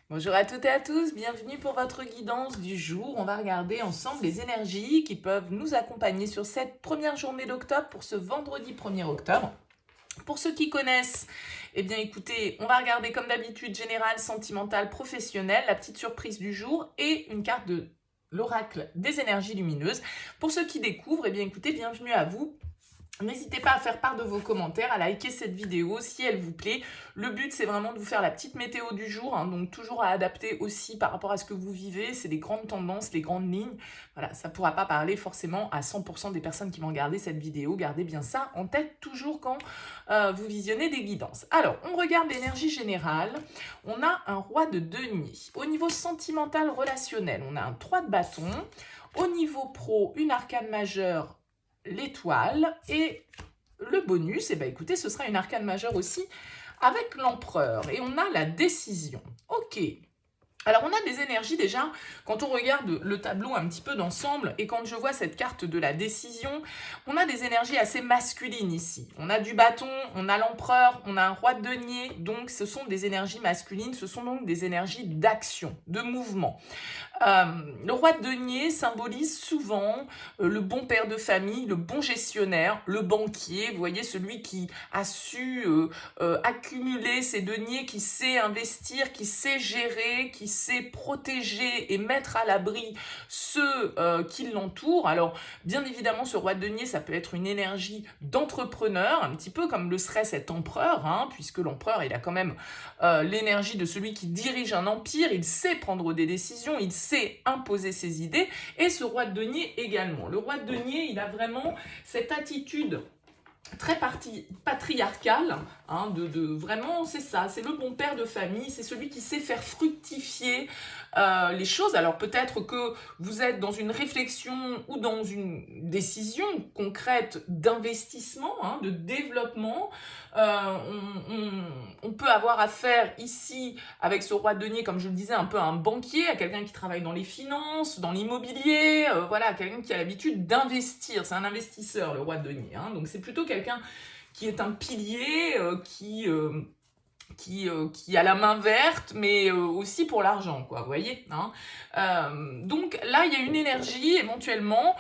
Bonjour à toutes et à tous, bienvenue pour votre guidance du jour. On va regarder ensemble les énergies qui peuvent nous accompagner sur cette première journée d'octobre pour ce vendredi 1er octobre. Pour ceux qui connaissent, eh bien écoutez, on va regarder comme d'habitude général, sentimental, professionnel, la petite surprise du jour et une carte de l'oracle des énergies lumineuses. Pour ceux qui découvrent, eh bien écoutez, bienvenue à vous. N'hésitez pas à faire part de vos commentaires, à liker cette vidéo si elle vous plaît. Le but, c'est vraiment de vous faire la petite météo du jour, hein, donc toujours à adapter aussi par rapport à ce que vous vivez. C'est les grandes tendances, les grandes lignes. Voilà, ça ne pourra pas parler forcément à 100% des personnes qui vont regarder cette vidéo. Gardez bien ça en tête toujours quand vous visionnez des guidances. Alors, on regarde l'énergie générale. On a un roi de denier. Au niveau sentimental, relationnel, on a un 3 de bâton. Au niveau pro, une arcane majeure, l'étoile, et le bonus, eh ben, écoutez, ce sera une arcane majeure aussi avec l'empereur, et on a la décision. Ok. Alors on a des énergies déjà, quand on regarde le tableau un petit peu d'ensemble, et quand je vois cette carte de la décision, on a des énergies assez masculines ici. On a du bâton, on a l'empereur, on a un roi de denier, donc ce sont des énergies masculines, ce sont donc des énergies d'action, de mouvement. Le roi de denier symbolise souvent le bon père de famille, le bon gestionnaire, le banquier, vous voyez, celui qui a su accumuler ses deniers, qui sait investir, qui sait gérer, qui sait protéger et mettre à l'abri ceux qui l'entourent. Alors, bien évidemment, ce roi de denier, ça peut être une énergie d'entrepreneur, un petit peu comme le serait cet empereur, hein, puisque l'empereur, il a quand même l'énergie de celui qui dirige un empire, il sait prendre des décisions, il sait imposer ses idées, et ce roi de denier également. Le roi de denier, il a vraiment cette attitude très patriarcale, hein, vraiment, c'est ça, c'est le bon père de famille, c'est celui qui sait faire fructifier les choses. Alors peut-être que vous êtes dans une réflexion ou dans une décision concrète d'investissement, hein, de développement. On peut avoir affaire ici avec ce roi de denier, comme je le disais, un peu à un banquier, à quelqu'un qui travaille dans les finances, dans l'immobilier, voilà, quelqu'un qui a l'habitude d'investir. C'est un investisseur, le roi de denier, hein, donc c'est plutôt quelqu'un qui est un pilier, qui a la main verte, mais aussi pour l'argent, quoi, vous voyez, hein. Donc là, il y a une énergie, éventuellement,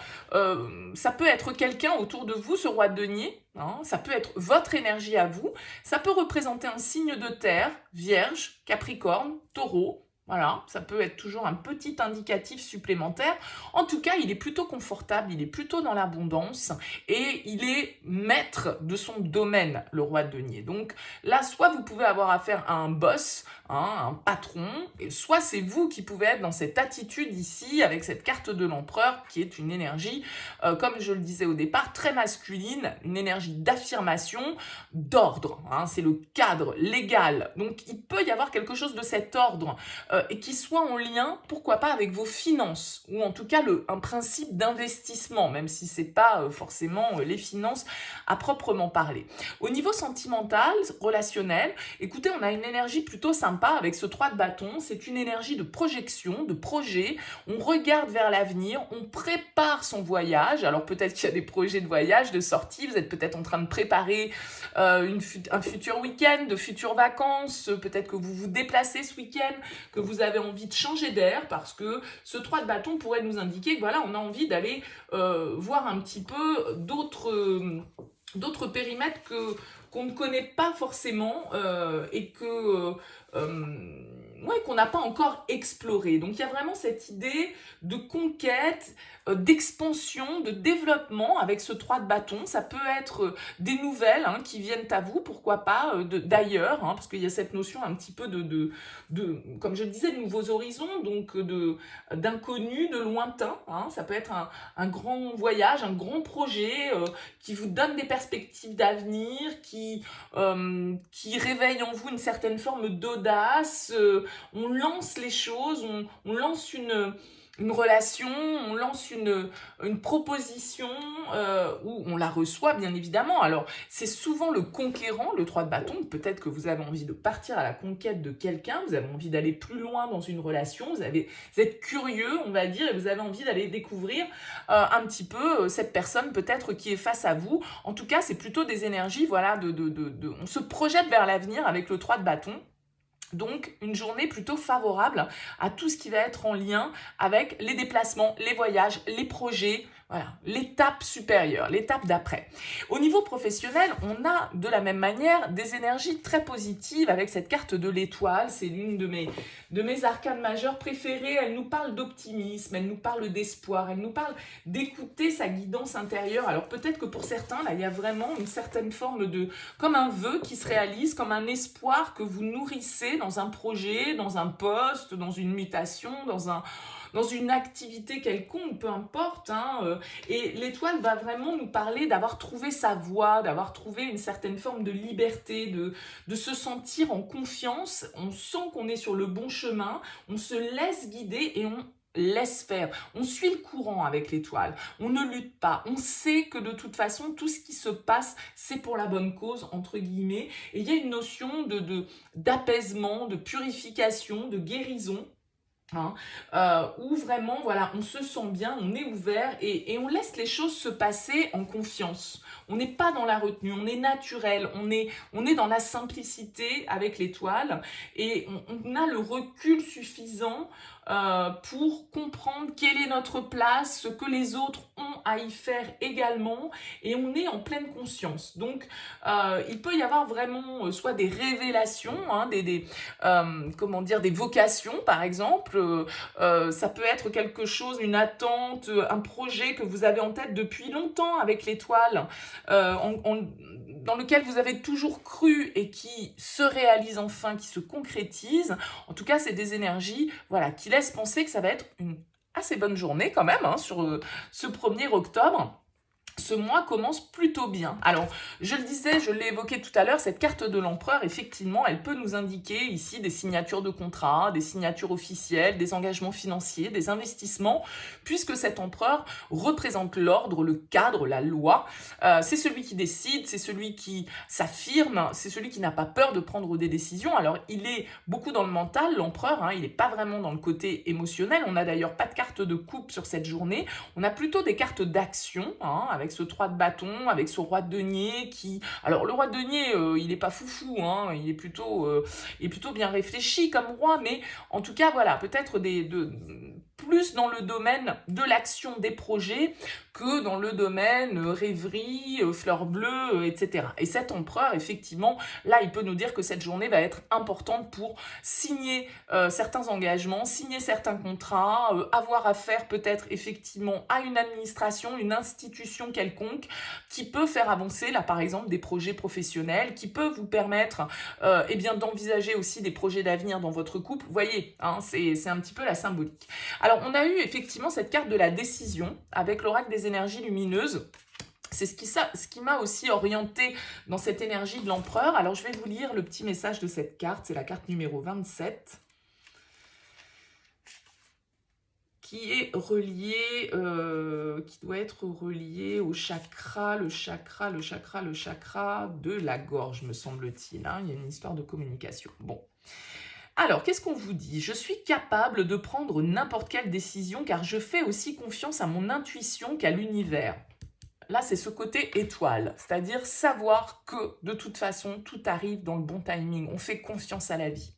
ça peut être quelqu'un autour de vous, ce roi de denier, hein, ça peut être votre énergie à vous, ça peut représenter un signe de terre, Vierge, Capricorne, Taureau. Voilà, ça peut être toujours un petit indicatif supplémentaire. En tout cas, il est plutôt confortable, il est plutôt dans l'abondance et il est maître de son domaine, le roi de denier. Donc là, soit vous pouvez avoir affaire à un boss, hein, un patron, et soit c'est vous qui pouvez être dans cette attitude ici, avec cette carte de l'empereur, qui est une énergie, comme je le disais au départ, très masculine, une énergie d'affirmation, d'ordre, hein, c'est le cadre légal. Donc il peut y avoir quelque chose de cet ordre, et qui soit en lien, pourquoi pas, avec vos finances, ou en tout cas un principe d'investissement, même si c'est pas forcément les finances à proprement parler. Au niveau sentimental, relationnel, écoutez, on a une énergie plutôt sympa avec ce 3 de bâton, c'est une énergie de projection, de projet, on regarde vers l'avenir, on prépare son voyage, alors peut-être qu'il y a des projets de voyage, de sortie, vous êtes peut-être en train de préparer un futur week-end, de futures vacances, peut-être que vous vous déplacez ce week-end, que vous avez envie de changer d'air, parce que ce 3 de bâton pourrait nous indiquer que voilà, on a envie d'aller voir un petit peu d'autres périmètres qu'on ne connaît pas forcément et ouais, qu'on n'a pas encore exploré. Donc il y a vraiment cette idée de conquête, d'expansion, de développement avec ce 3 de bâton. Ça peut être des nouvelles, hein, qui viennent à vous, pourquoi pas, d'ailleurs, hein, parce qu'il y a cette notion un petit peu comme je le disais, de nouveaux horizons, donc d'inconnus, de lointains, hein. Ça peut être un grand voyage, un grand projet qui vous donne des perspectives d'avenir, qui réveille en vous une certaine forme d'audace. On lance les choses, on lance une relation, on lance une proposition où on la reçoit bien évidemment. Alors c'est souvent le conquérant, le 3 de bâton, peut-être que vous avez envie de partir à la conquête de quelqu'un, vous avez envie d'aller plus loin dans une relation, vous êtes curieux on va dire, et vous avez envie d'aller découvrir un petit peu cette personne peut-être qui est face à vous. En tout cas c'est plutôt des énergies, voilà, on se projette vers l'avenir avec le 3 de bâton. Donc, une journée plutôt favorable à tout ce qui va être en lien avec les déplacements, les voyages, les projets, voilà, l'étape supérieure, l'étape d'après. Au niveau professionnel, on a de la même manière des énergies très positives avec cette carte de l'étoile. C'est l'une de mes arcanes majeures préférées. Elle nous parle d'optimisme, elle nous parle d'espoir, elle nous parle d'écouter sa guidance intérieure. Alors peut-être que pour certains, là, il y a vraiment une certaine forme de, comme un vœu qui se réalise, comme un espoir que vous nourrissez dans un projet, dans un poste, dans une mutation, dans une activité quelconque, peu importe. Et l'étoile va vraiment nous parler d'avoir trouvé sa voie, d'avoir trouvé une certaine forme de liberté, de se sentir en confiance. On sent qu'on est sur le bon chemin, on se laisse guider et on laisse faire. On suit le courant avec l'étoile. On ne lutte pas. On sait que de toute façon, tout ce qui se passe, c'est pour la bonne cause, entre guillemets. Et il y a une notion d'apaisement, de purification, de guérison. Où vraiment, voilà, on se sent bien, on est ouvert et on laisse les choses se passer en confiance. On n'est pas dans la retenue, on est naturel, on est dans la simplicité avec l'étoile et on a le recul suffisant pour comprendre quelle est notre place, ce que les autres ont à y faire également et on est en pleine conscience. Donc, il peut y avoir vraiment soit des révélations, comment dire, des vocations par exemple. Ça peut être quelque chose, une attente, un projet que vous avez en tête depuis longtemps avec l'étoile, dans lequel vous avez toujours cru et qui se réalise enfin, qui se concrétise. En tout cas, c'est des énergies, voilà, qui laissent penser que ça va être une assez bonne journée quand même, sur ce 1er octobre. Ce mois commence plutôt bien. Alors, je le disais, je l'ai évoqué tout à l'heure, cette carte de l'empereur, effectivement, elle peut nous indiquer ici des signatures de contrats, des signatures officielles, des engagements financiers, des investissements, puisque cet empereur représente l'ordre, le cadre, la loi. C'est celui qui décide, c'est celui qui s'affirme, c'est celui qui n'a pas peur de prendre des décisions. Alors, il est beaucoup dans le mental, l'empereur, il n'est pas vraiment dans le côté émotionnel. On n'a d'ailleurs pas de carte de coupe sur cette journée. On a plutôt des cartes d'action, avec ce 3 de bâton, avec ce roi de denier qui... Alors, le roi de denier, il n'est pas foufou, il est plutôt bien réfléchi comme roi, mais en tout cas, voilà, peut-être plus dans le domaine de l'action des projets que dans le domaine rêverie, fleurs bleues, etc. Et cet empereur, effectivement, là, il peut nous dire que cette journée va être importante pour signer certains engagements, signer certains contrats, avoir affaire peut-être effectivement à une administration, une institution quelconque qui peut faire avancer, là, par exemple, des projets professionnels, qui peut vous permettre d'envisager aussi des projets d'avenir dans votre couple. Vous voyez, c'est un petit peu la symbolique. Alors, on a eu effectivement cette carte de la décision avec l'oracle des énergies lumineuses. C'est ce qui m'a aussi orienté dans cette énergie de l'empereur. Alors, je vais vous lire le petit message de cette carte. C'est la carte numéro 27. Qui est relié, qui doit être relié au chakra, le chakra de la gorge, me semble-t-il. Il y a une histoire de communication. Bon. Alors, qu'est-ce qu'on vous dit? Je suis capable de prendre n'importe quelle décision car je fais aussi confiance à mon intuition qu'à l'univers. Là, c'est ce côté étoile, c'est-à-dire savoir que, de toute façon, tout arrive dans le bon timing. On fait confiance à la vie.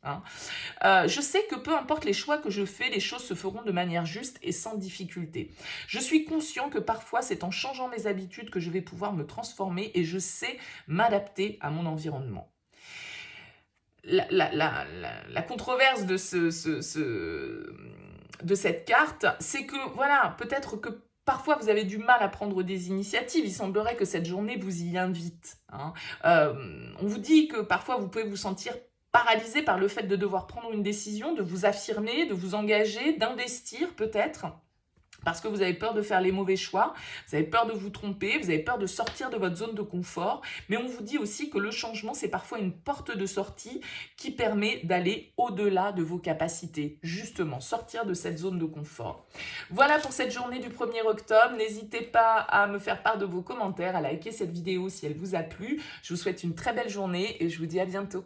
Je sais que peu importe les choix que je fais, les choses se feront de manière juste et sans difficulté. Je suis conscient que parfois, c'est en changeant mes habitudes que je vais pouvoir me transformer et je sais m'adapter à mon environnement. La controverse de de cette carte, c'est que, voilà, peut-être que parfois, vous avez du mal à prendre des initiatives. Il semblerait que cette journée vous y invite. On vous dit que parfois, vous pouvez vous sentir paralysé par le fait de devoir prendre une décision, de vous affirmer, de vous engager, d'investir peut-être. Parce que vous avez peur de faire les mauvais choix, vous avez peur de vous tromper, vous avez peur de sortir de votre zone de confort. Mais on vous dit aussi que le changement, c'est parfois une porte de sortie qui permet d'aller au-delà de vos capacités. Justement, sortir de cette zone de confort. Voilà pour cette journée du 1er octobre. N'hésitez pas à me faire part de vos commentaires, à liker cette vidéo si elle vous a plu. Je vous souhaite une très belle journée et je vous dis à bientôt.